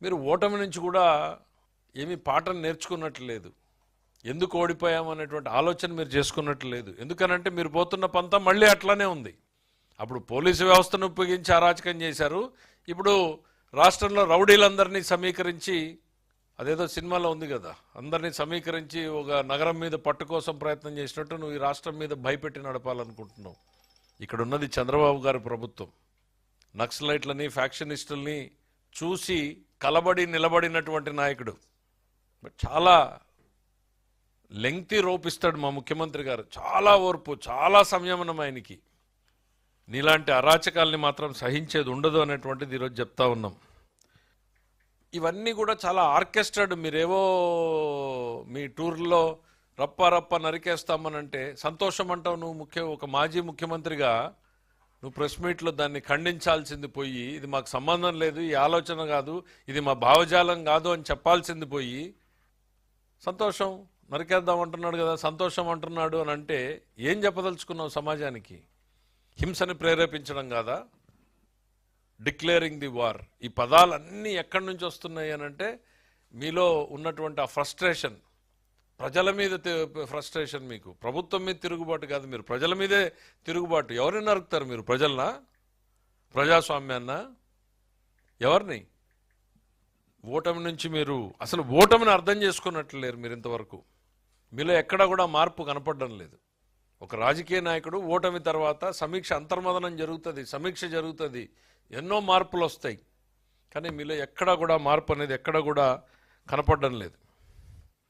మీరు ఓటమి నుంచి కూడా ఏమీ పాఠం నేర్చుకున్నట్లు లేదు. ఎందుకు ఓడిపోయాం అనేటువంటి ఆలోచన మీరు చేసుకున్నట్లు లేదు. ఎందుకనంటే మీరు పోతున్న పంతం మళ్ళీ అట్లానే ఉంది. అప్పుడు పోలీసు వ్యవస్థను ఉపయోగించి అరాచకం చేశారు. ఇప్పుడు రాష్ట్రంలో రౌడీలందరినీ సమీకరించి, అదేదో సినిమాలో ఉంది కదా, అందరినీ సమీకరించి ఒక నగరం మీద పట్టు కోసం ప్రయత్నం చేసినట్టు నువ్వు ఈ రాష్ట్రం మీద భయపెట్టి నడపాలనుకుంటున్నావు. ఇక్కడ ఉన్నది చంద్రబాబు గారి ప్రభుత్వం. నక్సలైట్లని, ఫ్యాక్షనిస్టుల్ని చూసి కలబడి నిలబడినటువంటి నాయకుడు. బట్ చాలా లెంగ్తీ రోప్ ఇస్తాడు మా ముఖ్యమంత్రి గారు. చాలా ఓర్పు, చాలా సంయమనం ఆయనకి. నీలాంటి అరాచకాల్ని మాత్రం సహించేది ఉండదు అనేటువంటిది ఈరోజు చెప్తా ఉన్నాం. ఇవన్నీ కూడా చాలా ఆర్కెస్ట్రాడ్. మీరేవో మీ టూర్లో రప్ప రప్ప నరికేస్తామనంటే సంతోషం అంటావు నువ్వు. ఒక మాజీ ముఖ్యమంత్రిగా నువ్వు ప్రెస్ మీట్లో దాన్ని ఖండించాల్సింది పోయి, ఇది మాకు సంబంధం లేదు, ఈ ఆలోచన కాదు, ఇది మా భావజాలం కాదు అని చెప్పాల్సింది పోయి, సంతోషం నరికేద్దాం అంటున్నాడు కదా, సంతోషం అంటున్నాడు అని అంటే ఏం చెప్పదలుచుకున్నావు సమాజానికి? హింసని ప్రేరేపించడం కాదా? Declaring the war. ఈ పదాలన్నీ ఎక్కడి నుంచి వస్తున్నాయి అని అంటే మీలో ఉన్నటువంటి ఆ ఫ్రస్ట్రేషన్, ప్రజల మీద ఫ్రస్ట్రేషన్. మీకు ప్రభుత్వం మీద తిరుగుబాటు కాదు, మీరు ప్రజల మీదే తిరుగుబాటు. ఎవరిని నరుకుతారు మీరు? ప్రజలనా? ప్రజాస్వామ్యాన్నా? ఎవరిని? ఓటమి నుంచి మీరు అసలు ఓటమిని అర్థం చేసుకున్నట్లు లేరు మీరు ఇంతవరకు. మీలో ఎక్కడా కూడా మార్పు కనపడడం లేదు. ఒక రాజకీయ నాయకుడు ఓటమి తర్వాత సమీక్ష, అంతర్మదనం జరుగుతుంది, సమీక్ష జరుగుతుంది, ఎన్నో మార్పులు వస్తాయి. కానీ మీలో ఎక్కడా కూడా మార్పు అనేది ఎక్కడా కూడా కనపడడం లేదు.